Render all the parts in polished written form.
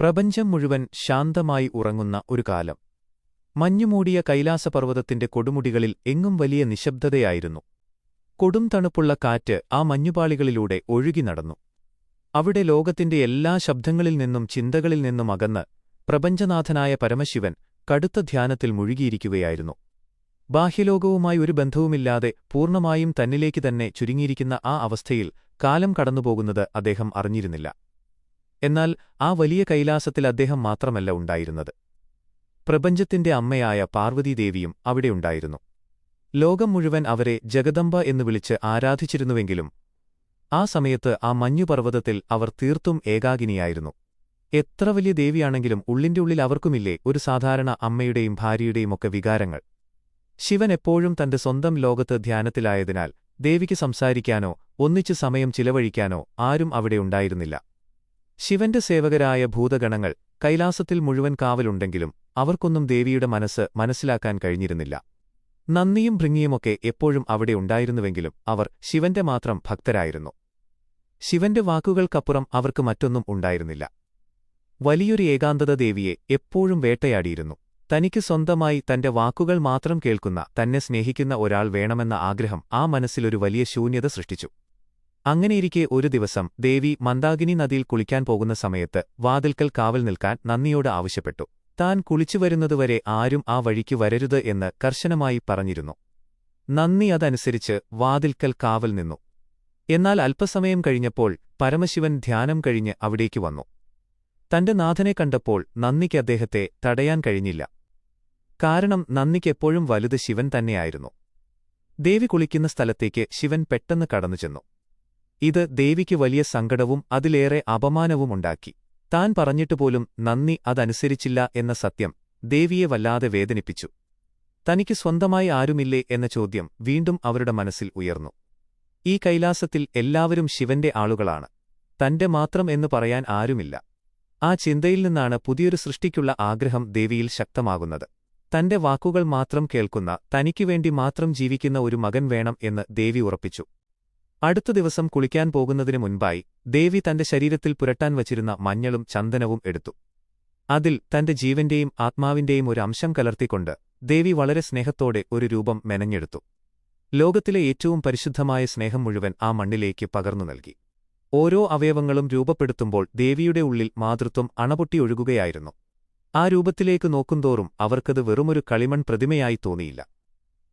പ്രപഞ്ചം മുഴുവൻ ശാന്തമായി ഉറങ്ങുന്ന ഒരു കാലം. മഞ്ഞുമൂടിയ കൈലാസപർവ്വതത്തിന്റെ കൊടുമുടികളിൽ എങ്ങും വലിയ നിശബ്ദതയായിരുന്നു. കൊടും തണുപ്പുള്ള കാറ്റ് ആ മഞ്ഞുപാളികളിലൂടെ ഒഴുകി നടന്നു. അവിടെ ലോകത്തിന്റെ എല്ലാ ശബ്ദങ്ങളിൽ നിന്നും ചിന്തകളിൽ നിന്നും അകന്ന് പ്രപഞ്ചനാഥനായ പരമശിവൻ കടുത്ത ധ്യാനത്തിൽ മുഴുകിയിരിക്കുകയായിരുന്നു. ബാഹ്യലോകവുമായി ഒരു ബന്ധവുമില്ലാതെ പൂർണ്ണമായും തന്നിലേക്ക് തന്നെ ചുരുങ്ങിയിരിക്കുന്ന ആ അവസ്ഥയിൽ കാലം കടന്നുപോകുന്നത് അദ്ദേഹം അറിഞ്ഞിരുന്നില്ല. എന്നാൽ ആ വലിയ കൈലാസത്തിൽ അദ്ദേഹം മാത്രമല്ല ഉണ്ടായിരുന്നത്. പ്രപഞ്ചത്തിന്റെ അമ്മയായ പാർവതീദേവിയും അവിടെയുണ്ടായിരുന്നു. ലോകം മുഴുവൻ അവരെ ജഗദംബ എന്ന് വിളിച്ച് ആരാധിച്ചിരുന്നുവെങ്കിലും ആ സമയത്ത് ആ മഞ്ഞുപർവ്വതത്തിൽ അവർ തീർത്തും ഏകാകിനിയായിരുന്നു. എത്ര വലിയ ദേവിയാണെങ്കിലും ഉള്ളിന്റെ ഉള്ളിൽ അവർക്കുമില്ലേ ഒരു സാധാരണ അമ്മയുടെയും ഭാര്യയുടെയുമൊക്കെ വികാരങ്ങൾ. ശിവൻ എപ്പോഴും തന്റെ സ്വന്തം ലോകത്ത് ധ്യാനത്തിലായതിനാൽ ദേവിക്ക് സംസാരിക്കാനോ ഒന്നിച്ച് സമയം ചിലവഴിക്കാനോ ആരും അവിടെ ഉണ്ടായിരുന്നില്ല. ശിവന്റെ സേവകരായ ഭൂതഗണങ്ങൾ കൈലാസത്തിൽ മുഴുവൻ കാവലുണ്ടെങ്കിലും അവർക്കൊന്നും ദേവിയുടെ മനസ്സ് മനസ്സിലാക്കാൻ കഴിഞ്ഞിരുന്നില്ല. നന്ദിയും ഭൃങ്ങിയുമൊക്കെ എപ്പോഴും അവിടെ ഉണ്ടായിരുന്നുവെങ്കിലും അവർ ശിവന്റെ മാത്രം ഭക്തരായിരുന്നു. ശിവന്റെ വാക്കുകൾക്കപ്പുറം അവർക്ക് മറ്റൊന്നും ഉണ്ടായിരുന്നില്ല. വലിയൊരു ഏകാന്തത ദേവിയെ എപ്പോഴും വേട്ടയാടിയിരുന്നു. തനിക്ക് സ്വന്തമായി തന്റെ വാക്കുകൾ മാത്രം കേൾക്കുന്ന, തന്നെ സ്നേഹിക്കുന്ന ഒരാൾ വേണമെന്ന ആഗ്രഹം ആ മനസ്സിലൊരു വലിയ ശൂന്യത സൃഷ്ടിച്ചു. അങ്ങനെയിരിക്കെ ഒരു ദിവസം ദേവി മന്ദാകിനി നദിയിൽ കുളിക്കാൻ പോകുന്ന സമയത്ത് വാതിൽക്കൽ കാവൽ നിൽക്കാൻ നന്ദിയോട് ആവശ്യപ്പെട്ടു. താൻ കുളിച്ചുവരുന്നതുവരെ ആരും ആ വഴിക്ക് വരരുത് എന്ന് കർശനമായി പറഞ്ഞിരുന്നു. നന്ദി അതനുസരിച്ച് വാതിൽക്കൽ കാവൽ നിന്നു. എന്നാൽ അല്പസമയം കഴിഞ്ഞപ്പോൾ പരമശിവൻ ധ്യാനം കഴിഞ്ഞ് അവിടേക്ക് വന്നു. തന്റെ നാഥനെ കണ്ടപ്പോൾ നന്ദിക്ക് അദ്ദേഹത്തെ തടയാൻ കഴിഞ്ഞില്ല. കാരണം നന്ദിക്കെപ്പോഴും വലുത് ശിവൻ തന്നെയായിരുന്നു. ദേവി കുളിക്കുന്ന സ്ഥലത്തേക്ക് ശിവൻ പെട്ടെന്ന് കടന്നുചെന്നു. ഇത് ദേവിക്ക് വലിയ സങ്കടവും അതിലേറെ അപമാനവുമുണ്ടാക്കി. താൻ പറഞ്ഞിട്ടുപോലും നന്ദി അതനുസരിച്ചില്ല എന്ന സത്യം ദേവിയെ വല്ലാതെ വേദനിപ്പിച്ചു. തനിക്ക് സ്വന്തമായി ആരുമില്ലേ എന്ന ചോദ്യം വീണ്ടും അവരുടെ മനസ്സിൽ ഉയർന്നു. ഈ കൈലാസത്തിൽ എല്ലാവരും ശിവന്റെ ആളുകളാണ്, തന്റെ മാത്രം എന്നു പറയാൻ ആരുമില്ല. ആ ചിന്തയിൽ നിന്നാണ് പുതിയൊരു സൃഷ്ടിക്കുള്ള ആഗ്രഹം ദേവിയിൽ ശക്തമാകുന്നത്. തന്റെ വാക്കുകൾ മാത്രം കേൾക്കുന്ന, തനിക്കുവേണ്ടി മാത്രം ജീവിക്കുന്ന ഒരു മകൻ വേണം എന്ന് ദേവി ഉറപ്പിച്ചു. അടുത്ത ദിവസം കുളിക്കാൻ പോകുന്നതിനു മുൻപായി ദേവി തന്റെ ശരീരത്തിൽ പുരട്ടാൻ വച്ചിരുന്ന മഞ്ഞളും ചന്ദനവും എടുത്തു. അതിൽ തന്റെ ജീവന്റെയും ആത്മാവിന്റെയും ഒരു അംശം കലർത്തിക്കൊണ്ട് ദേവി വളരെ സ്നേഹത്തോടെ ഒരു രൂപം മെനഞ്ഞെടുത്തു. ലോകത്തിലെ ഏറ്റവും പരിശുദ്ധമായ സ്നേഹം മുഴുവൻ ആ മണ്ണിലേക്ക് പകർന്നു നൽകി. ഓരോ അവയവങ്ങളും രൂപപ്പെടുത്തുമ്പോൾ ദേവിയുടെ ഉള്ളിൽ മാതൃത്വം അണപൊട്ടിയൊഴുകുകയായിരുന്നു. ആ രൂപത്തിലേക്ക് നോക്കുന്തോറും അവർക്കത് വെറുമൊരു കളിമൺ പ്രതിമയായി തോന്നിയില്ല.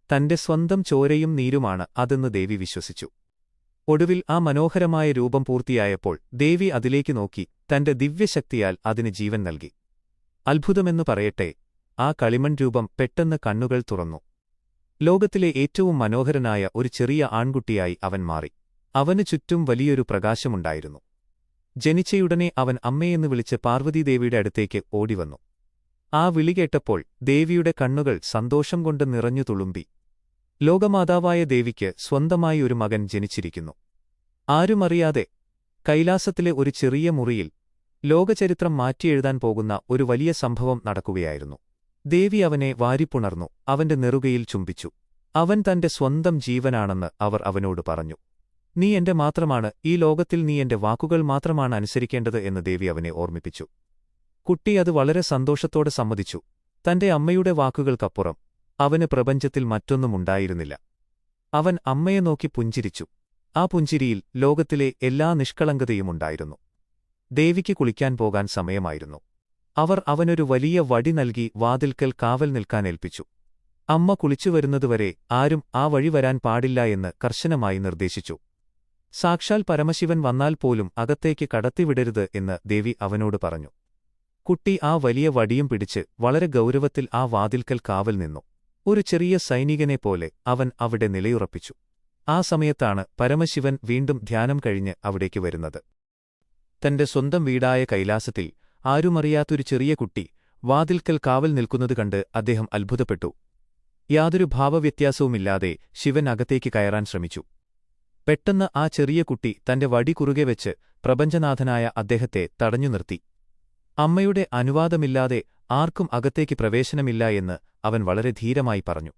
തന്റെ സ്വന്തം ചോരയും നീരുമാണ് അതെന്ന് ദേവി വിശ്വസിച്ചു. ഒടുവിൽ ആ മനോഹരമായ രൂപം പൂർത്തിയായപ്പോൾ ദേവി അതിലേക്ക് നോക്കി തന്റെ ദിവ്യശക്തിയാൽ അതിന് ജീവൻ നൽകി. അത്ഭുതമെന്നു പറയട്ടെ, ആ കളിമൺ രൂപം പെട്ടെന്ന് കണ്ണുകൾ തുറന്നു. ലോകത്തിലെ ഏറ്റവും മനോഹരനായ ഒരു ചെറിയ ആൺകുട്ടിയായി അവൻ മാറി. അവനു ചുറ്റും വലിയൊരു പ്രകാശമുണ്ടായിരുന്നു. ജനിച്ചയുടനെ അവൻ അമ്മയെന്ന് വിളിച്ച് പാർവതീദേവിയുടെ അടുത്തേക്ക് ഓടിവന്നു. ആ വിളി കേട്ടപ്പോൾ ദേവിയുടെ കണ്ണുകൾ സന്തോഷം കൊണ്ട് നിറഞ്ഞു തുളുമ്പി. ലോകമാതാവായ ദേവിക്ക് സ്വന്തമായി ഒരു മകൻ ജനിച്ചിരിക്കുന്നു. ആരുമറിയാതെ കൈലാസത്തിലെ ഒരു ചെറിയ മുറിയിൽ ലോകചരിത്രം മാറ്റിയെഴുതാൻ പോകുന്ന ഒരു വലിയ സംഭവം നടക്കുകയായിരുന്നു. ദേവി അവനെ വാരിപ്പുണർന്നു, അവന്റെ നെറുകയിൽ ചുംബിച്ചു. അവൻ തന്റെ സ്വന്തം ജീവനാണെന്ന് അവർ അവനോട് പറഞ്ഞു. നീ എന്റെ മാത്രമാണ്, ഈ ലോകത്തിൽ നീ എന്റെ വാക്കുകൾ മാത്രമാണ് അനുസരിക്കേണ്ടത് എന്ന് ദേവി അവനെ ഓർമ്മിപ്പിച്ചു. കുട്ടി അത് വളരെ സന്തോഷത്തോടെ സമ്മതിച്ചു. തന്റെ അമ്മയുടെ വാക്കുകൾക്കപ്പുറം അവന് പ്രപഞ്ചത്തിൽ മറ്റൊന്നുമുണ്ടായിരുന്നില്ല. അവൻ അമ്മയെ നോക്കി പുഞ്ചിരിച്ചു. ആ പുഞ്ചിരിയിൽ ലോകത്തിലെ എല്ലാ നിഷ്കളങ്കതയുമുണ്ടായിരുന്നു. ദേവിക്ക് കുളിക്കാൻ പോകാൻ സമയമായിരുന്നു. അവർ അവനൊരു വലിയ വടി നൽകി വാതിൽക്കൽ കാവൽ നിൽക്കാനേൽപ്പിച്ചു. അമ്മ കുളിച്ചുവരുന്നതുവരെ ആരും ആ വഴി വരാൻ പാടില്ല എന്ന് കർശനമായി നിർദ്ദേശിച്ചു. സാക്ഷാൽ പരമശിവൻ വന്നാൽ പോലും അകത്തേക്ക് കടത്തിവിടരുത് എന്ന് ദേവി അവനോട് പറഞ്ഞു. കുട്ടി ആ വലിയ വടിയും പിടിച്ച് വളരെ ഗൗരവത്തിൽ ആ വാതിൽക്കൽ കാവൽ നിന്നു. ഒരു ചെറിയ സൈനികനെപ്പോലെ അവൻ അവിടെ നിലയുറപ്പിച്ചു. ആ സമയത്താണ് പരമശിവൻ വീണ്ടും ധ്യാനം കഴിഞ്ഞ് അവിടേക്ക് വരുന്നത്. തന്റെ സ്വന്തം വീടായ കൈലാസത്തിൽ ആരുമറിയാത്തൊരു ചെറിയ കുട്ടി വാതിൽക്കൽ കാവൽ നിൽക്കുന്നത് കണ്ട് അദ്ദേഹം അത്ഭുതപ്പെട്ടു. യാതൊരു ഭാവവ്യത്യാസവുമില്ലാതെ ശിവൻ അകത്തേക്ക് കയറാൻ ശ്രമിച്ചു. പെട്ടെന്ന് ആ ചെറിയ കുട്ടി തന്റെ വടി കുറുകെ വെച്ച് പ്രപഞ്ചനാഥനായ അദ്ദേഹത്തെ തടഞ്ഞു നിർത്തി. അമ്മയുടെ അനുവാദമില്ലാതെ ആർക്കും അകത്തേക്ക് പ്രവേശനമില്ല എന്ന് അവൻ വളരെ ധീരമായി പറഞ്ഞു.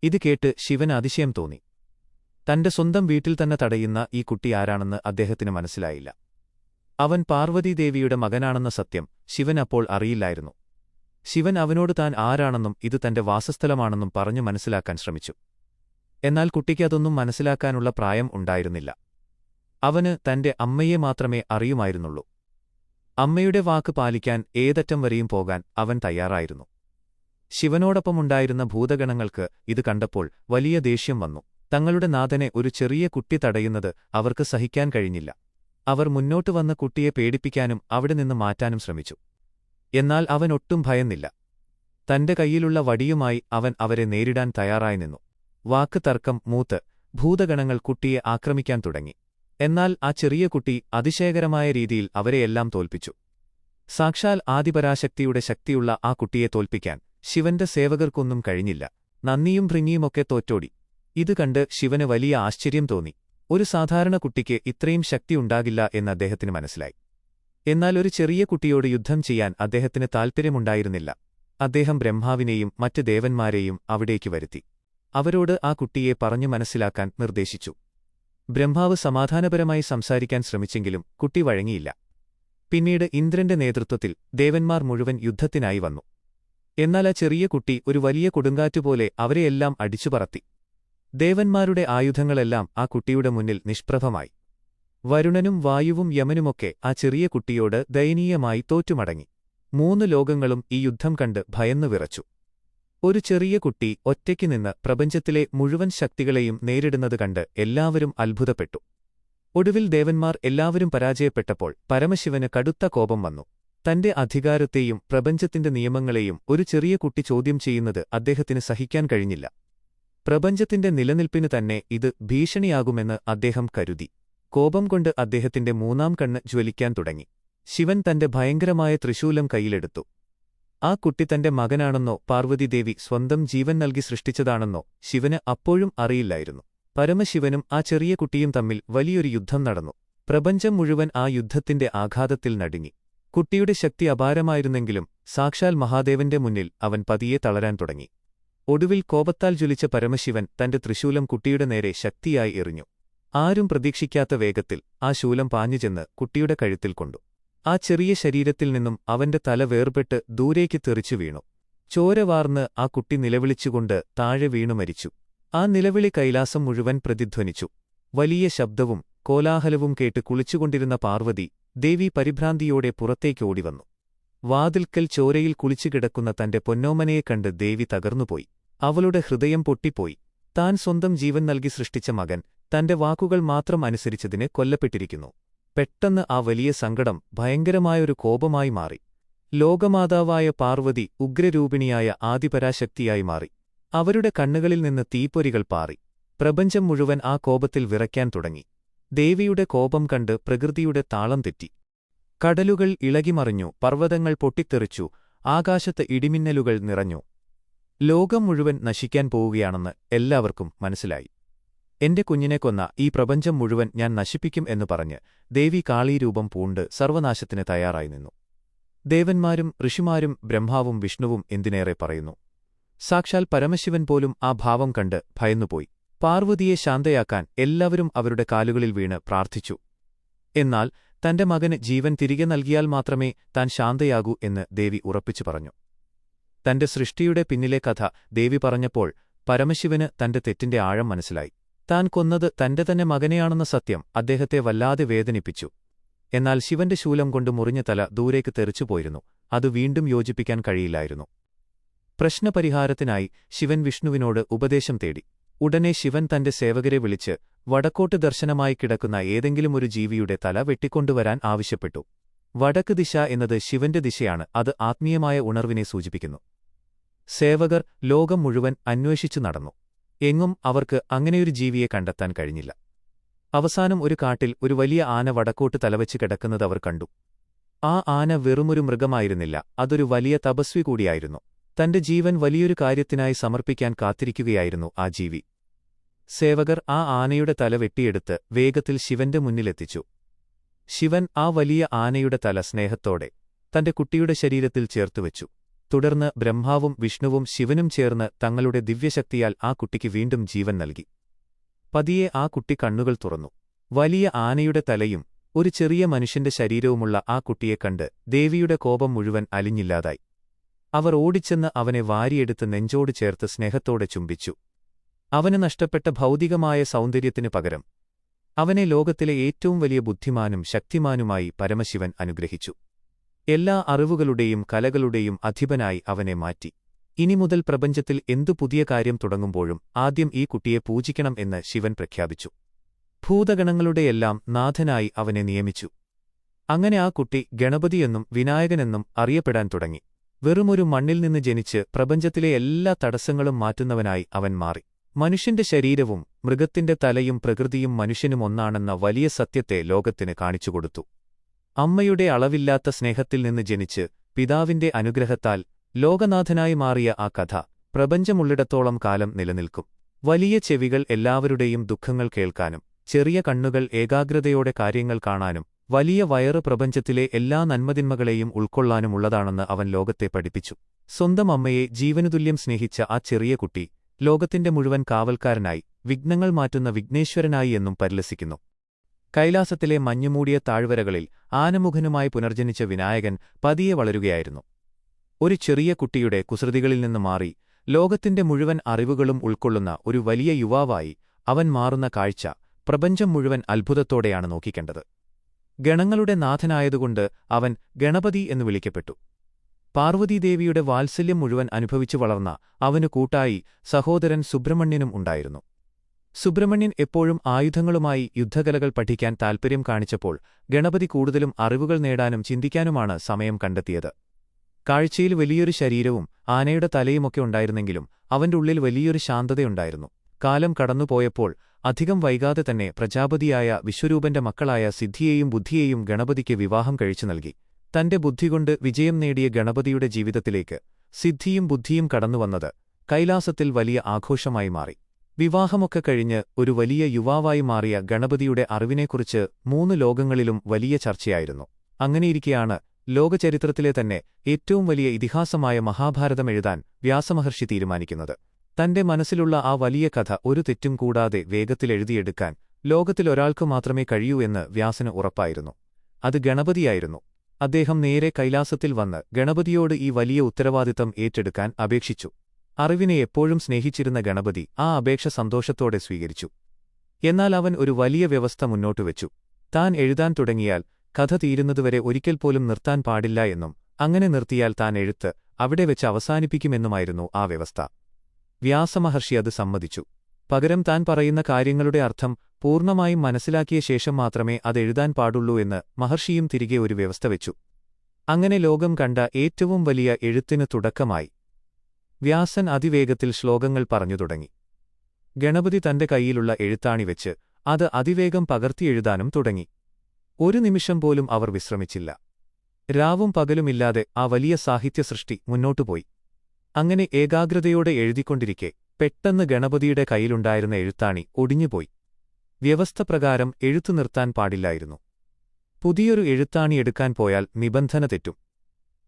ഇത് കേട്ട് ശിവന് അതിശയം തോന്നി. തന്റെ സ്വന്തം വീട്ടിൽ തന്നെ തടയുന്ന ഈ കുട്ടി ആരാണെന്ന് അദ്ദേഹത്തിന് മനസ്സിലായില്ല. അവൻ പാർവതീദേവിയുടെ മകനാണെന്ന സത്യം ശിവൻ അപ്പോൾ അറിയില്ലായിരുന്നു. ശിവൻ അവനോട് താൻ ആരാണെന്നും ഇത് തന്റെ വാസസ്ഥലമാണെന്നും പറഞ്ഞു മനസ്സിലാക്കാൻ ശ്രമിച്ചു. എന്നാൽ കുട്ടിക്ക് അതൊന്നും മനസ്സിലാക്കാനുള്ള പ്രായം ഉണ്ടായിരുന്നില്ല. അവന് തന്റെ അമ്മയെ മാത്രമേ അറിയുമായിരുന്നുള്ളൂ. അമ്മയുടെ വാക്ക് പാലിക്കാൻ ഏതറ്റം വരെയും പോകാൻ അവൻ തയ്യാറായിരുന്നു. ശിവനോടൊപ്പമുണ്ടായിരുന്ന ഭൂതഗണങ്ങൾക്ക് ഇത് കണ്ടപ്പോൾ വലിയ ദേഷ്യം വന്നു. തങ്ങളുടെ നാഥനെ ഒരു ചെറിയ കുട്ടി തടയുന്നത് അവർക്ക് സഹിക്കാൻ കഴിഞ്ഞില്ല. അവർ മുന്നോട്ട് വന്ന് കുട്ടിയെ പേടിപ്പിക്കാനും അവിടെ നിന്ന് മാറ്റാനും ശ്രമിച്ചു. എന്നാൽ അവൻ ഒട്ടും ഭയന്നില്ല. തന്റെ കൈയിലുള്ള വടിയുമായി അവൻ അവരെ നേരിടാൻ തയ്യാറായി നിന്നു. വാക്ക് തർക്കം മൂത്ത് ഭൂതഗണങ്ങൾ കുട്ടിയെ ആക്രമിക്കാൻ തുടങ്ങി. എന്നാൽ ആ ചെറിയ കുട്ടി അതിശയകരമായ രീതിയിൽ അവരെയെല്ലാം തോൽപ്പിച്ചു. സാക്ഷാൽ ആദിപരാശക്തിയുടെ ശക്തിയുള്ള ആ കുട്ടിയെ തോൽപ്പിക്കാൻ ശിവന്റെ സേവകർക്കൊന്നും കഴിഞ്ഞില്ല. നന്ദിയും ഭൃങ്ങിയുമൊക്കെ തോറ്റോടി. ഇത് കണ്ട് ശിവന് വലിയ ആശ്ചര്യം തോന്നി. ഒരു സാധാരണ കുട്ടിക്ക് ഇത്രയും ശക്തി ഉണ്ടാകില്ല എന്ന് അദ്ദേഹത്തിന് മനസ്സിലായി. എന്നാൽ ഒരു ചെറിയ കുട്ടിയോട് യുദ്ധം ചെയ്യാൻ അദ്ദേഹത്തിന് താൽപ്പര്യമുണ്ടായിരുന്നില്ല. അദ്ദേഹം ബ്രഹ്മാവിനെയും മറ്റ് ദേവന്മാരെയും അവിടേക്ക് വരുത്തി. അവരോട് ആ കുട്ടിയെ പറഞ്ഞു മനസ്സിലാക്കാൻ നിർദ്ദേശിച്ചു. ബ്രഹ്മാവ് സമാധാനപരമായി സംസാരിക്കാൻ ശ്രമിച്ചെങ്കിലും കുട്ടി വഴങ്ങിയില്ല. പിന്നീട് ഇന്ദ്രന്റെ നേതൃത്വത്തിൽ ദേവന്മാർ മുഴുവൻ യുദ്ധത്തിനായി വന്നു. എന്നാൽ ആ ചെറിയ കുട്ടി ഒരു വലിയ കൊടുങ്കാറ്റുപോലെ അവരെയെല്ലാം അടിച്ചുപറത്തി. ദേവന്മാരുടെ ആയുധങ്ങളെല്ലാം ആ കുട്ടിയുടെ മുന്നിൽ നിഷ്പ്രഭമായി. വരുണനും വായുവും യമനുമൊക്കെ ആ ചെറിയ കുട്ടിയോട് ദയനീയമായി തോറ്റുമടങ്ങി. 3 ലോകങ്ങളും ഈ യുദ്ധം കണ്ട് ഭയന്നു വിറച്ചു. ഒരു ചെറിയ കുട്ടി ഒറ്റയ്ക്ക് നിന്ന് പ്രപഞ്ചത്തിലെ മുഴുവൻ ശക്തികളെയും നേരിടുന്നത് കണ്ട് എല്ലാവരും അത്ഭുതപ്പെട്ടു. ഒടുവിൽ ദേവന്മാർ എല്ലാവരും പരാജയപ്പെട്ടപ്പോൾ പരമശിവന് കടുത്ത കോപം വന്നു. തന്റെ അധികാരത്തെയും പ്രപഞ്ചത്തിന്റെ നിയമങ്ങളെയും ഒരു ചെറിയ കുട്ടി ചോദ്യം ചെയ്യുന്നത് അദ്ദേഹത്തിന് സഹിക്കാൻ കഴിഞ്ഞില്ല. പ്രപഞ്ചത്തിന്റെ നിലനിൽപ്പിന് തന്നെ ഇത് ഭീഷണിയാകുമെന്ന് അദ്ദേഹം കരുതി. കോപം കൊണ്ട് അദ്ദേഹത്തിന്റെ 3-ാം കണ്ണ് ജ്വലിക്കാൻ തുടങ്ങി. ശിവൻ തന്റെ ഭയങ്കരമായ ത്രിശൂലം കയ്യിലെടുത്തു. ആ കുട്ടി തന്റെ മകനാണെന്നോ പാർവതീദേവി സ്വന്തം ജീവൻ നൽകി സൃഷ്ടിച്ചതാണെന്നോ ശിവന് അപ്പോഴും അറിയില്ലായിരുന്നു. പരമശിവനും ആ ചെറിയ കുട്ടിയും തമ്മിൽ വലിയൊരു യുദ്ധം നടന്നു. പ്രപഞ്ചം മുഴുവൻ ആ യുദ്ധത്തിന്റെ ആഘാതത്തിൽ നടുങ്ങി. കുട്ടിയുടെ ശക്തി അപാരമായിരുന്നെങ്കിലും സാക്ഷാൽ മഹാദേവന്റെ മുന്നിൽ അവൻ പതിയെ തളരാൻ തുടങ്ങി. ഒടുവിൽ കോപത്താൽ ജ്വലിച്ച പരമശിവൻ തന്റെ ത്രിശൂലം കുട്ടിയുടെ നേരെ ശക്തിയായി എറിഞ്ഞു. ആരും പ്രതീക്ഷിക്കാത്ത വേഗത്തിൽ ആ ശൂലം പാഞ്ഞുചെന്ന് കുട്ടിയുടെ കഴുത്തിൽ കൊണ്ടു. ആ ചെറിയ ശരീരത്തിൽ നിന്നും അവന്റെ തല വേർപെട്ട് ദൂരേക്ക് തെറിച്ചു വീണു. ചോര വാർന്ന് ആ കുട്ടി നിലവിളിച്ചുകൊണ്ട് താഴെ വീണു മരിച്ചു. ആ നിലവിളി കൈലാസം മുഴുവൻ പ്രതിധ്വനിച്ചു. വലിയ ശബ്ദവും കോലാഹലവും കേട്ട് കുളിച്ചുകൊണ്ടിരുന്ന പാർവതി ദേവി പരിഭ്രാന്തിയോടെ പുറത്തേക്ക് ഓടിവന്നു. വാതിൽക്കൽ ചോരയിൽ കുളിച്ചുകിടക്കുന്ന തന്റെ പൊന്നോമനയെ കണ്ട് ദേവി തകർന്നുപോയി. അവളുടെ ഹൃദയം പൊട്ടിപ്പോയി. താൻ സ്വന്തം ജീവൻ നൽകി സൃഷ്ടിച്ച മകൻ തന്റെ വാക്കുകൾ മാത്രം അനുസരിച്ചതിന് കൊല്ലപ്പെട്ടിരിക്കുന്നു. പെട്ടെന്ന് ആ വലിയ സങ്കടം ഭയങ്കരമായൊരു കോപമായി മാറി. ലോകമാതാവായ പാർവതി ഉഗ്രരൂപിണിയായ ആദിപരാശക്തിയായി മാറി. അവരുടെ കണ്ണുകളിൽ നിന്ന് തീപ്പൊരികൾ പാറി. പ്രപഞ്ചം മുഴുവൻ ആ കോപത്തിൽ വിറയ്ക്കാൻ തുടങ്ങി. ദേവിയുടെ കോപം കണ്ട് പ്രകൃതിയുടെ താളം തെറ്റി. കടലുകൾ ഇളകിമറിഞ്ഞു, പർവ്വതങ്ങൾ പൊട്ടിത്തെറിച്ചു, ആകാശത്ത് ഇടിമിന്നലുകൾ നിറഞ്ഞു. ലോകം മുഴുവൻ നശിക്കാൻ പോവുകയാണെന്ന് എല്ലാവർക്കും മനസ്സിലായി. എന്റെ കുഞ്ഞിനെ കൊന്ന ഈ പ്രപഞ്ചം മുഴുവൻ ഞാൻ നശിപ്പിക്കും എന്നു പറഞ്ഞ് ദേവി കാളീരൂപം പൂണ്ട് സർവനാശത്തിന് തയ്യാറായി നിന്നു. ദേവന്മാരും ഋഷിമാരും ബ്രഹ്മാവും വിഷ്ണുവും എന്തിനേറെ പറയുന്നു. സാക്ഷാൽ പരമശിവൻ പോലും ആ ഭാവം കണ്ട് ഭയന്നുപോയി. പാർവതിയെ ശാന്തയാക്കാൻ എല്ലാവരും അവരുടെ കാലുകളിൽ വീണ് പ്രാർത്ഥിച്ചു. എന്നാൽ തന്റെ മകന് ജീവൻ തിരികെ നൽകിയാൽ മാത്രമേ താൻ ശാന്തയാകൂ എന്ന് ദേവി ഉറപ്പിച്ചു പറഞ്ഞു. തന്റെ സൃഷ്ടിയുടെ പിന്നിലെ കഥ ദേവി പറഞ്ഞപ്പോൾ പരമശിവന് തന്റെ തെറ്റിന്റെ ആഴം മനസ്സിലായി. താൻ കൊന്നത് തന്റെ തന്നെ മകനെയാണെന്ന സത്യം അദ്ദേഹത്തെ വല്ലാതെ വേദനിപ്പിച്ചു. എന്നാൽ ശിവന്റെ ശൂലം കൊണ്ട് മുറിഞ്ഞ തല ദൂരേക്ക് തെറിച്ചുപോയിരുന്നു. അത് വീണ്ടും യോജിപ്പിക്കാൻ കഴിയില്ലായിരുന്നു. പ്രശ്നപരിഹാരത്തിനായി ശിവൻ വിഷ്ണുവിനോട് ഉപദേശം തേടി. ഉടനെ ശിവൻ തന്റെ സേവകരെ വിളിച്ച് വടക്കോട്ട് ദർശനമായി കിടക്കുന്ന ഏതെങ്കിലും ഒരു ജീവിയുടെ തല വെട്ടിക്കൊണ്ടുവരാൻ ആവശ്യപ്പെട്ടു. വടക്ക് ദിശ എന്നത് ശിവന്റെ ദിശയാണ്. അത് ആത്മീയമായ ഉണർവിനെ സൂചിപ്പിക്കുന്നു. സേവകർ ലോകം മുഴുവൻ അന്വേഷിച്ചു നടന്നു. എങ്ങും അവർക്ക് അങ്ങനെയൊരു ജീവിയെ കണ്ടെത്താൻ കഴിഞ്ഞില്ല. അവസാനം ഒരു കാട്ടിൽ ഒരു വലിയ ആന വടക്കോട്ട് തലവെച്ച് കിടക്കുന്നത് അവർ കണ്ടു. ആ ആന വെറുമൊരു മൃഗമായിരുന്നില്ല, അതൊരു വലിയ തപസ്വി കൂടിയായിരുന്നു. തന്റെ ജീവൻ വലിയൊരു കാര്യത്തിനായി സമർപ്പിക്കാൻ കാത്തിരിക്കുകയായിരുന്നു ആ ജീവി. സേവകർ ആ ആനയുടെ തല വെട്ടിയെടുത്ത് വേഗത്തിൽ ശിവന്റെ മുന്നിലെത്തിച്ചു. ശിവൻ ആ വലിയ ആനയുടെ തല സ്നേഹത്തോടെ തന്റെ കുട്ടിയുടെ ശരീരത്തിൽ ചേർത്തുവെച്ചു. തുടർന്ന് ബ്രഹ്മാവും വിഷ്ണുവും ശിവനും ചേർന്ന് തങ്ങളുടെ ദിവ്യശക്തിയാൽ ആ കുട്ടിക്ക് വീണ്ടും ജീവൻ നൽകി. പതിയെ ആ കുട്ടി കണ്ണുകൾ തുറന്നു. വലിയ ആനയുടെ തലയും ഒരു ചെറിയ മനുഷ്യന്റെ ശരീരവുമുള്ള ആ കുട്ടിയെ കണ്ട് ദേവിയുടെ കോപം മുഴുവൻ അലിഞ്ഞില്ലാതായി. അവർ ഓടിച്ചെന്ന് അവനെ വാരിയെടുത്ത് നെഞ്ചോട് ചേർത്ത് സ്നേഹത്തോടെ ചുംബിച്ചു. അവന് നഷ്ടപ്പെട്ട ഭൗതികമായ സൗന്ദര്യത്തിനു പകരം അവനെ ലോകത്തിലെ ഏറ്റവും വലിയ ബുദ്ധിമാനും ശക്തിമാനുമായി പരമശിവൻ അനുഗ്രഹിച്ചു. എല്ലാ അറിവുകളുടെയും കലകളുടെയും അധിപനായി അവനെ മാറ്റി. ഇനി മുതൽ പ്രപഞ്ചത്തിൽ എന്തു പുതിയ കാര്യം തുടങ്ങുമ്പോഴും ആദ്യം ഈ കുട്ടിയെ പൂജിക്കണം എന്ന് ശിവൻ പ്രഖ്യാപിച്ചു. ഭൂതഗണങ്ങളുടെയെല്ലാം നാഥനായി അവനെ നിയമിച്ചു. അങ്ങനെ ആ കുട്ടി ഗണപതിയെന്നും വിനായകനെന്നും അറിയപ്പെടാൻ തുടങ്ങി. വെറുമൊരു മണ്ണിൽ നിന്ന് ജനിച്ച് പ്രപഞ്ചത്തിലെ എല്ലാ തടസ്സങ്ങളും മാറ്റുന്നവനായി അവൻ മാറി. മനുഷ്യന്റെ ശരീരവും മൃഗത്തിന്റെ തലയും പ്രകൃതിയും മനുഷ്യനും ഒന്നാണെന്ന വലിയ സത്യത്തെ ലോകത്തിന് കാണിച്ചുകൊടുത്തു. അമ്മയുടെ അളവില്ലാത്ത സ്നേഹത്തിൽ നിന്ന് ജനിച്ച് പിതാവിന്റെ അനുഗ്രഹത്താൽ ലോകനാഥനായി മാറിയ ആ കഥ പ്രപഞ്ചമുള്ളിടത്തോളം കാലം നിലനിൽക്കും. വലിയ ചെവികൾ എല്ലാവരുടെയും ദുഃഖങ്ങൾ കേൾക്കാനും, ചെറിയ കണ്ണുകൾ ഏകാഗ്രതയോടെ കാര്യങ്ങൾ കാണാനും, വലിയ വയറ് പ്രപഞ്ചത്തിലെ എല്ലാ നന്മതിന്മകളെയും ഉൾക്കൊള്ളാനുമുള്ളതാണെന്ന് അവൻ ലോകത്തെ പഠിപ്പിച്ചു. സ്വന്തം അമ്മയെ ജീവനുതുല്യം സ്നേഹിച്ച ആ ചെറിയ കുട്ടി ലോകത്തിന്റെ മുഴുവൻ കാവൽക്കാരനായി, വിഘ്നങ്ങൾ മാറ്റുന്ന വിഘ്നേശ്വരനായി എന്നും പരിലസിക്കുന്നു. കൈലാസത്തിലെ മഞ്ഞുമൂടിയ താഴ്വരകളിൽ ആനമുഖനുമായി പുനർജനിച്ച വിനായകൻ പതിയെ വളരുകയായിരുന്നു. ഒരു ചെറിയ കുട്ടിയുടെ കുസൃതികളിൽ നിന്ന് മാറി ലോകത്തിന്റെ മുഴുവൻ അറിവുകളും ഉൾക്കൊള്ളുന്ന ഒരു വലിയ യുവാവായി അവൻ മാറുന്ന കാഴ്ച പ്രപഞ്ചം മുഴുവൻ അത്ഭുതത്തോടെയാണ് നോക്കിക്കേണ്ടത്. ഗണങ്ങളുടെ നാഥനായതുകൊണ്ട് അവൻ ഗണപതി എന്ന് വിളിക്കപ്പെട്ടു. പാർവതീദേവിയുടെ വാത്സല്യം മുഴുവൻ അനുഭവിച്ചു വളർന്ന അവനു കൂട്ടായി സഹോദരൻ സുബ്രഹ്മണ്യനും ഉണ്ടായിരുന്നു. സുബ്രഹ്മണ്യൻ എപ്പോഴും ആയുധങ്ങളുമായി യുദ്ധകലകൾ പഠിക്കാൻ താൽപ്പര്യം കാണിച്ചപ്പോൾ ഗണപതി കൂടുതലും അറിവുകൾ നേടാനും ചിന്തിക്കാനുമാണ് സമയം കണ്ടെത്തിയത്. കാഴ്ചയിൽ വലിയൊരു ശരീരവും ആനയുടെ തലയുമൊക്കെ ഉണ്ടായിരുന്നെങ്കിലും അവന്റെ ഉള്ളിൽ വലിയൊരു ശാന്തതയുണ്ടായിരുന്നു. കാലം കടന്നുപോയപ്പോൾ അധികം വൈകാതെ തന്നെ പ്രജാപതിയായ വിശ്വരൂപന്റെ മക്കളായ സിദ്ധിയെയും ബുദ്ധിയെയും ഗണപതിക്ക് വിവാഹം കഴിച്ചു നൽകി. തന്റെ ബുദ്ധികൊണ്ട് വിജയം നേടിയ ഗണപതിയുടെ ജീവിതത്തിലേക്ക് സിദ്ധിയും ബുദ്ധിയും കടന്നുവന്നത് കൈലാസത്തിൽ വലിയ ആഘോഷമായി മാറി. വിവാഹമൊക്കെ കഴിഞ്ഞ് ഒരു വലിയ യുവാവായി മാറിയ ഗണപതിയുടെ അറിവിനെക്കുറിച്ച് 3 ലോകങ്ങളിലും വലിയ ചർച്ചയായിരുന്നു. അങ്ങനെയിരിക്കെയാണ് ലോകചരിത്രത്തിലെ തന്നെ ഏറ്റവും വലിയ ഇതിഹാസമായ മഹാഭാരതം എഴുതാൻ വ്യാസമഹർഷി തീരുമാനിക്കുന്നത്. തന്റെ മനസ്സിലുള്ള ആ വലിയ കഥ ഒരു തെറ്റും കൂടാതെ വേഗത്തിൽ എഴുതിയെടുക്കാൻ ലോകത്തിലൊരാൾക്കു മാത്രമേ കഴിയൂ എന്ന് വ്യാസന് ഉറപ്പായിരുന്നു. അത് ഗണപതിയായിരുന്നു. അദ്ദേഹം നേരെ കൈലാസത്തിൽ വന്ന് ഗണപതിയോട് ഈ വലിയ ഉത്തരവാദിത്തം ഏറ്റെടുക്കാൻ അപേക്ഷിച്ചു. അറിവിനെ എപ്പോഴും സ്നേഹിച്ചിരുന്ന ഗണപതി ആ അപേക്ഷ സന്തോഷത്തോടെ സ്വീകരിച്ചു. എന്നാൽ അവൻ ഒരു വലിയ വ്യവസ്ഥ മുന്നോട്ടുവെച്ചു. താൻ എഴുതാൻ തുടങ്ങിയാൽ കഥ തീരുന്നതുവരെ ഒരിക്കൽ പോലും നിർത്താൻ പാടില്ല എന്നും, അങ്ങനെ നിർത്തിയാൽ താൻ എഴുത്ത് അവിടെ വെച്ച് അവസാനിപ്പിക്കുമെന്നുമായിരുന്നു ആ വ്യവസ്ഥ. വ്യാസമഹർഷി അത് സമ്മതിച്ചു. പകരം താൻ പറയുന്ന കാര്യങ്ങളുടെ അർത്ഥം പൂർണ്ണമായും മനസ്സിലാക്കിയ ശേഷം മാത്രമേ അതെഴുതാൻ പാടുള്ളൂ എന്ന് മഹർഷിയും തിരികെ ഒരു വ്യവസ്ഥ വെച്ചു. അങ്ങനെ ലോകം കണ്ട ഏറ്റവും വലിയ എഴുത്തിന് തുടക്കമായി. വ്യാസൻ അതിവേഗത്തിൽ ശ്ലോകങ്ങൾ പറഞ്ഞു തുടങ്ങി. ഗണപതി തന്റെ കൈയിലുള്ള എഴുത്താണി വെച്ച് അത് അതിവേഗം പകർത്തിയെഴുതാനും തുടങ്ങി. ഒരു നിമിഷം പോലും അവർ വിശ്രമിച്ചില്ല. രാവും പകലുമില്ലാതെ ആ വലിയ സാഹിത്യസൃഷ്ടി മുന്നോട്ടുപോയി. അങ്ങനെ ഏകാഗ്രതയോടെ എഴുതിക്കൊണ്ടിരിക്കെ പെട്ടെന്ന് ഗണപതിയുടെ കൈയിലുണ്ടായിരുന്ന എഴുത്താണി ഒടിഞ്ഞുപോയി. വ്യവസ്ഥ പ്രകാരം എഴുത്തു നിർത്താൻ പാടില്ലായിരുന്നു. പുതിയൊരു എഴുത്താണി എടുക്കാൻ പോയാൽ നിബന്ധന തെറ്റും.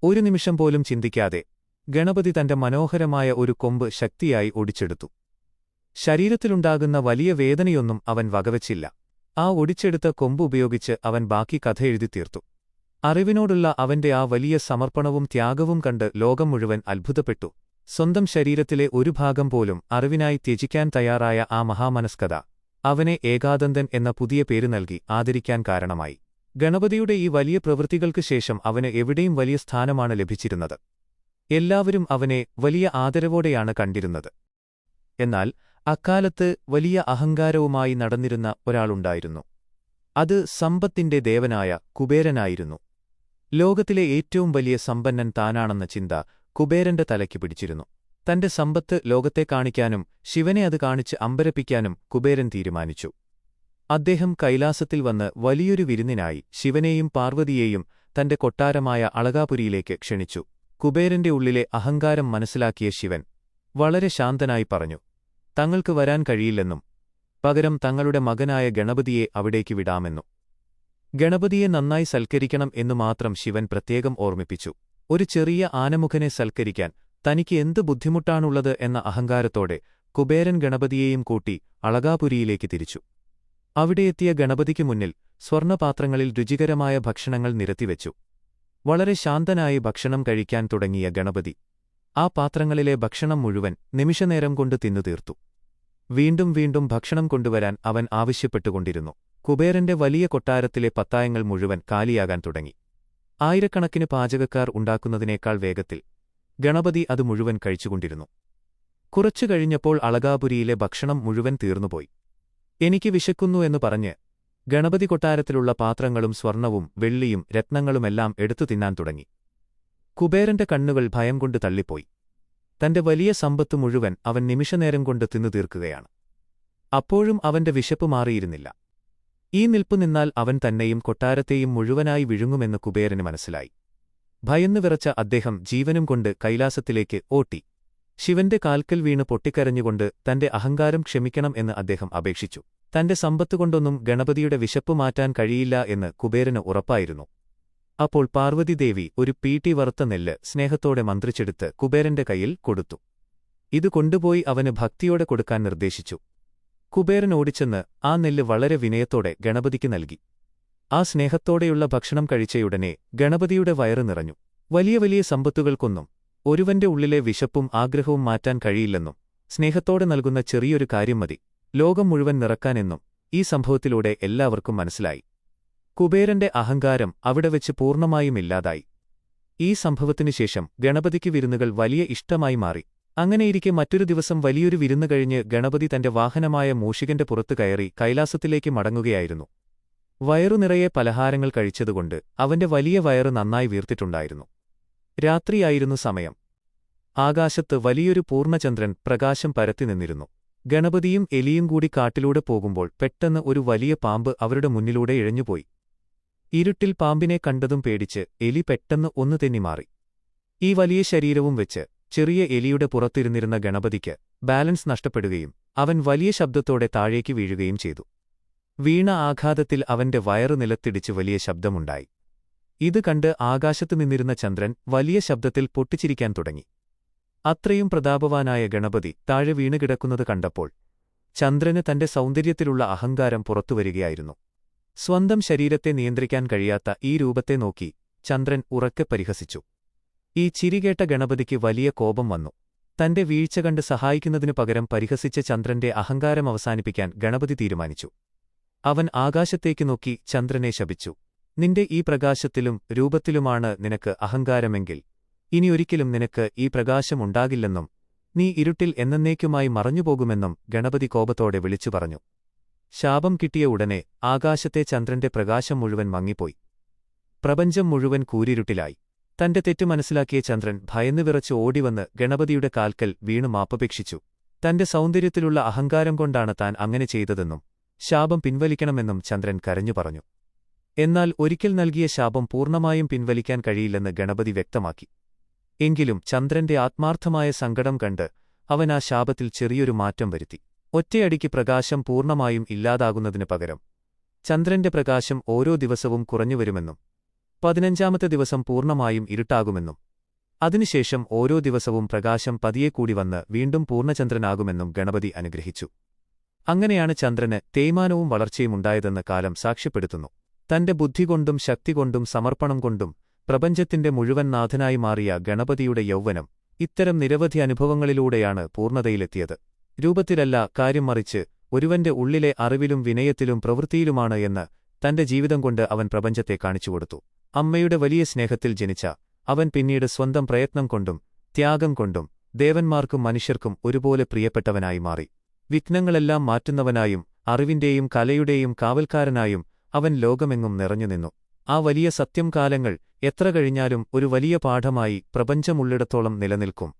ഒരു നിമിഷം പോലും ചിന്തിക്കാതെ ഗണപതി തന്റെ മനോഹരമായ ഒരു കൊമ്പ് ശക്തിയായി ഒടിച്ചെടുത്തു. ശരീരത്തിലുണ്ടാകുന്ന വലിയ വേദനയൊന്നും അവൻ വകവച്ചില്ല. ആ ഒടിച്ചെടുത്ത കൊമ്പ് ഉപയോഗിച്ച് അവൻ ബാക്കി കഥ എഴുതിത്തീർത്തു. അറിവിനോടുള്ള അവന്റെ ആ വലിയ സമർപ്പണവും ത്യാഗവും കണ്ട് ലോകം മുഴുവൻ അത്ഭുതപ്പെട്ടു. സ്വന്തം ശരീരത്തിലെ ഒരു ഭാഗം പോലും അറിവിനായി ത്യജിക്കാൻ തയ്യാറായ ആ മഹാമനസ്കത അവനെ ഏകാദന്തൻ എന്ന പുതിയ പേര് നൽകി ആദരിക്കാൻ കാരണമായി. ഗണപതിയുടെ ഈ വലിയ പ്രവൃത്തികൾക്ക് ശേഷം അവന് എവിടെയും വലിയ സ്ഥാനമാണ് ലഭിച്ചിരുന്നത്. എല്ലാവരും അവനെ വലിയ ആദരവോടെയാണ് കണ്ടിരുന്നത്. എന്നാൽ അക്കാലത്ത് വലിയ അഹങ്കാരവുമായി നടന്നിരുന്ന ഒരാളുണ്ടായിരുന്നു. അത് സമ്പത്തിന്റെ ദേവനായ കുബേരനായിരുന്നു. ലോകത്തിലെ ഏറ്റവും വലിയ സമ്പന്നൻ താനാണെന്ന ചിന്ത കുബേരന്റെ തലയ്ക്ക് പിടിച്ചിരുന്നു. തന്റെ സമ്പത്ത് ലോകത്തെ കാണിക്കാനും ശിവനെ അത് കാണിച്ച് അമ്പരപ്പിക്കാനും കുബേരൻ തീരുമാനിച്ചു. അദ്ദേഹം കൈലാസത്തിൽ വന്ന് വലിയൊരു വിരുന്നിനായി ശിവനെയും പാർവതിയെയും തന്റെ കൊട്ടാരമായ അളകാപുരിയിലേക്ക് ക്ഷണിച്ചു. കുബേരന്റെ ഉള്ളിലെ അഹങ്കാരം മനസ്സിലാക്കിയ ശിവൻ വളരെ ശാന്തനായി പറഞ്ഞു, തങ്ങൾക്ക് വരാൻ കഴിയില്ലെന്നും പകരം തങ്ങളുടെ മകനായ ഗണപതിയെ അവിടേക്ക് വിടാമെന്നും. ഗണപതിയെ നന്നായി സൽക്കരിക്കണം എന്നു മാത്രം ശിവൻ പ്രത്യേകം ഓർമ്മിപ്പിച്ചു. ഒരു ചെറിയ ആനമുഖനെ സൽക്കരിക്കാൻ തനിക്ക് എന്ത് ബുദ്ധിമുട്ടാണുള്ളത് എന്ന അഹങ്കാരത്തോടെ കുബേരൻ ഗണപതിയെയും കൂട്ടി അളകാപുരിയിലേക്ക് തിരിച്ചു. അവിടെയെത്തിയ ഗണപതിക്ക് മുന്നിൽ സ്വർണ്ണപാത്രങ്ങളിൽ രുചികരമായ ഭക്ഷണങ്ങൾ നിരത്തിവെച്ചു. വളരെ ശാന്തനായി ഭക്ഷണം കഴിക്കാൻ തുടങ്ങിയ ഗണപതി ആ പാത്രങ്ങളിലെ ഭക്ഷണം മുഴുവൻ നിമിഷനേരം കൊണ്ട് തിന്നു തീർത്തു. വീണ്ടും വീണ്ടും ഭക്ഷണം കൊണ്ടുവരാൻ അവൻ ആവശ്യപ്പെട്ടുകൊണ്ടിരുന്നു. കുബേരന്റെ വലിയ കൊട്ടാരത്തിലെ പത്തായങ്ങൾ മുഴുവൻ കാലിയാകാൻ തുടങ്ങി. ആയിരക്കണക്കിന് പാചകക്കാർ ഉണ്ടാക്കുന്നതിനേക്കാൾ വേഗത്തിൽ ഗണപതി അത് മുഴുവൻ കഴിച്ചുകൊണ്ടിരുന്നു. കുറച്ചു കഴിഞ്ഞപ്പോൾ അളകാപുരിയിലെ ഭക്ഷണം മുഴുവൻ തീർന്നുപോയി. എനിക്ക് വിശക്കുന്നു എന്നു പറഞ്ഞ് ഗണപതി കൊട്ടാരത്തിലുള്ള പാത്രങ്ങളും സ്വർണവും വെള്ളിയും രത്നങ്ങളുമെല്ലാം എടുത്തു തിന്നാൻ തുടങ്ങി. കുബേരന്റെ കണ്ണുകൾ ഭയം കൊണ്ട് തള്ളിപ്പോയി. തന്റെ വലിയ സമ്പത്ത് മുഴുവൻ അവൻ നിമിഷനേരം കൊണ്ട് തിന്നു തീർക്കുകയാണ്. അപ്പോഴും അവന്റെ വിശപ്പ് മാറിയിരുന്നില്ല. ഈ നിൽപ്പു നിന്നാൽ അവൻ തന്നെയും കൊട്ടാരത്തെയും മുഴുവനായി വിഴുങ്ങുമെന്ന് കുബേരന് മനസ്സിലായി. ഭയന്നു വിറച്ച അദ്ദേഹം ജീവനും കൊണ്ട് കൈലാസത്തിലേക്ക് ഓട്ടി. ശിവന്റെ കാൽക്കൽ വീണ് പൊട്ടിക്കരഞ്ഞുകൊണ്ട് തന്റെ അഹങ്കാരം ക്ഷമിക്കണം എന്ന് അദ്ദേഹം അപേക്ഷിച്ചു. തന്റെ സമ്പത്തുകൊണ്ടൊന്നും ഗണപതിയുടെ വിശപ്പ് മാറ്റാൻ കഴിയില്ല എന്ന് കുബേരന് ഉറപ്പായിരുന്നു. അപ്പോൾ പാർവതിദേവി ഒരു പീട്ടി വറുത്ത നെല്ല് സ്നേഹത്തോടെ മന്ത്രിച്ചെടുത്ത് കുബേരന്റെ കയ്യിൽ കൊടുത്തു. ഇത് കൊണ്ടുപോയി അവന് ഭക്തിയോടെ കൊടുക്കാൻ നിർദ്ദേശിച്ചു. കുബേരൻ ഓടിച്ചെന്ന് ആ നെല്ല് വളരെ വിനയത്തോടെ ഗണപതിക്ക് നൽകി. ആ സ്നേഹത്തോടെയുള്ള ഭക്ഷണം കഴിച്ചയുടനെ ഗണപതിയുടെ വയറ് നിറഞ്ഞു. വലിയ വലിയ സമ്പത്തുകൾക്കൊന്നും ഒരുവന്റെ ഉള്ളിലെ വിശപ്പും ആഗ്രഹവും മാറ്റാൻ കഴിയില്ലെന്നും സ്നേഹത്തോടെ നൽകുന്ന ചെറിയൊരു കാര്യം മതി ലോകം മുഴുവൻ നിറക്കാനെന്നും ഈ സംഭവത്തിലൂടെ എല്ലാവർക്കും മനസ്സിലായി. കുബേരന്റെ അഹങ്കാരം അവിടെവെച്ച് പൂർണ്ണമായും ഇല്ലാതായി. ഈ സംഭവത്തിനുശേഷം ഗണപതിക്ക് വിരുന്നുകൾ വലിയ ഇഷ്ടമായി മാറി. അങ്ങനെയിരിക്കെ മറ്റൊരു ദിവസം വലിയൊരു വിരുന്ന് കഴിഞ്ഞ് ഗണപതി തന്റെ വാഹനമായ മൂഷികന്റെ പുറത്തു കയറി കൈലാസത്തിലേക്ക് മടങ്ങുകയായിരുന്നു. വയറു നിറയെ പലഹാരങ്ങൾ കഴിച്ചതുകൊണ്ട് അവന്റെ വലിയ വയറ് നന്നായി വീർത്തിട്ടുണ്ടായിരുന്നു. രാത്രിയായിരുന്നു സമയം. ആകാശത്ത് വലിയൊരു പൂർണ്ണചന്ദ്രൻ പ്രകാശം പരത്തി നിന്നിരുന്നു. ഗണപതിയും എലിയും കൂടി കാട്ടിലൂടെ പോകുമ്പോൾ പെട്ടെന്ന് ഒരു വലിയ പാമ്പ് അവരുടെ മുന്നിലൂടെ ഇഴഞ്ഞുപോയി. ഇരുട്ടിൽ പാമ്പിനെ കണ്ടതും പേടിച്ച് എലി പെട്ടെന്ന് ഒന്നു തെന്നിമാറി. ഈ വലിയ ശരീരവും വെച്ച് ചെറിയ എലിയുടെ പുറത്തിരുന്നിരുന്ന ഗണപതിക്ക് ബാലൻസ് നഷ്ടപ്പെടുകയും അവൻ വലിയ ശബ്ദത്തോടെ താഴേക്ക് വീഴുകയും ചെയ്തു. വീണ ആഘാതത്തിൽ അവന്റെ വയറു നിലത്തിടിച്ച് വലിയ ശബ്ദമുണ്ടായി. ഇത് കണ്ട് ആകാശത്തു നിന്നിരുന്ന ചന്ദ്രൻ വലിയ ശബ്ദത്തിൽ പൊട്ടിച്ചിരിക്കാൻ തുടങ്ങി. അത്രയും പ്രതാപവാനായ ഗണപതി താഴെ വീണുകിടക്കുന്നത് കണ്ടപ്പോൾ ചന്ദ്രന് തന്റെ സൗന്ദര്യത്തിലുള്ള അഹങ്കാരം പുറത്തുവരികയായിരുന്നു. സ്വന്തം ശരീരത്തെ നിയന്ത്രിക്കാൻ കഴിയാത്ത ഈ രൂപത്തെ നോക്കി ചന്ദ്രൻ ഉറക്കെ പരിഹസിച്ചു. ഈ ചിരികേട്ട ഗണപതിക്ക് വലിയ കോപം വന്നു. തന്റെ വീഴ്ച കണ്ട് സഹായിക്കുന്നതിനു പകരം പരിഹസിച്ച ചന്ദ്രന്റെ അഹങ്കാരം അവസാനിപ്പിക്കാൻ ഗണപതി തീരുമാനിച്ചു. അവൻ ആകാശത്തേക്ക് നോക്കി ചന്ദ്രനെ ശപിച്ചു. നിന്റെ ഈ പ്രകാശത്തിലും രൂപത്തിലുമാണ് നിനക്ക് അഹങ്കാരമെങ്കിൽ ഇനിയൊരിക്കലും നിനക്ക് ഈ പ്രകാശം ഉണ്ടാകില്ലെന്നും നീ ഇരുട്ടിൽ എന്നേക്കുമായി മറഞ്ഞുപോകുമെന്നും ഗണപതി കോപത്തോടെ വിളിച്ചു പറഞ്ഞു. ശാപം കിട്ടിയ ഉടനെ ആകാശത്തെ ചന്ദ്രന്റെ പ്രകാശം മുഴുവൻ മങ്ങിപ്പോയി. പ്രപഞ്ചം മുഴുവൻ കൂരിരുട്ടിലായി. തന്റെ തെറ്റു മനസ്സിലാക്കിയ ചന്ദ്രൻ ഭയന്നു വിറച്ച് ഓടിവന്ന് ഗണപതിയുടെ കാൽക്കൽ വീണു മാപ്പപേക്ഷിച്ചു. തന്റെ സൗന്ദര്യത്തിലുള്ള അഹങ്കാരം കൊണ്ടാണ് താൻ അങ്ങനെ ചെയ്തതെന്നും ശാപം പിൻവലിക്കണമെന്നും ചന്ദ്രൻ കരഞ്ഞു പറഞ്ഞു. എന്നാൽ ഒരിക്കൽ നൽകിയ ശാപം പൂർണ്ണമായും പിൻവലിക്കാൻ കഴിയില്ലെന്ന് ഗണപതി വ്യക്തമാക്കി. എങ്കിലും ചന്ദ്രന്റെ ആത്മാർത്ഥമായ സങ്കടം കണ്ട് അവൻ ആ ശാപത്തിൽ ചെറിയൊരു മാറ്റം വരുത്തി. ഒറ്റയടിക്ക് പ്രകാശം പൂർണ്ണമായും ഇല്ലാതാകുന്നതിനു പകരം ചന്ദ്രന്റെ പ്രകാശം ഓരോ ദിവസവും കുറഞ്ഞുവരുമെന്നും 15ാമത്തെ ദിവസം പൂർണ്ണമായും ഇരുട്ടാകുമെന്നും അതിനുശേഷം ഓരോ ദിവസവും പ്രകാശം പതിയെ കൂടി വന്ന് വീണ്ടും പൂർണ്ണചന്ദ്രനാകുമെന്നും ഗണപതി അനുഗ്രഹിച്ചു. അങ്ങനെയാണ് ചന്ദ്രന് തേയ്മാനവും വളർച്ചയും ഉണ്ടായതെന്ന് കാലം സാക്ഷ്യപ്പെടുത്തുന്നു. തന്റെ ബുദ്ധികൊണ്ടും ശക്തികൊണ്ടും സമർപ്പണം കൊണ്ടും പ്രപഞ്ചത്തിന്റെ മുഴുവൻ നാഥനായി മാറിയ ഗണപതിയുടെ യൗവനം ഇത്തരം നിരവധി അനുഭവങ്ങളിലൂടെയാണ് പൂർണ്ണതയിലെത്തിയത്. രൂപത്തിലല്ല കാര്യം മറിച്ച് ഒരുവന്റെ ഉള്ളിലെ അറിവിലും വിനയത്തിലും പ്രവൃത്തിയിലുമാണ് എന്ന് തന്റെ ജീവിതം കൊണ്ട് അവൻ പ്രപഞ്ചത്തെ കാണിച്ചുകൊടുത്തു. അമ്മയുടെ വലിയ സ്നേഹത്തിൽ ജനിച്ച അവൻ പിന്നീട് സ്വന്തം പ്രയത്നം കൊണ്ടും ത്യാഗം കൊണ്ടും ദേവന്മാർക്കും മനുഷ്യർക്കും ഒരുപോലെ പ്രിയപ്പെട്ടവനായി മാറി. വിഘ്നങ്ങളെല്ലാം മാറ്റുന്നവനായും അറിവിന്റെയും കലയുടെയും കാവൽക്കാരനായും അവൻ ലോകമെങ്ങും നിറഞ്ഞുനിന്നു. ആ വലിയ സത്യം കാലങ്ങൾ എത്ര കഴിഞ്ഞാലും ഒരു വലിയ പാഠമായി പ്രപഞ്ചമുള്ളിടത്തോളം നിലനിൽക്കും.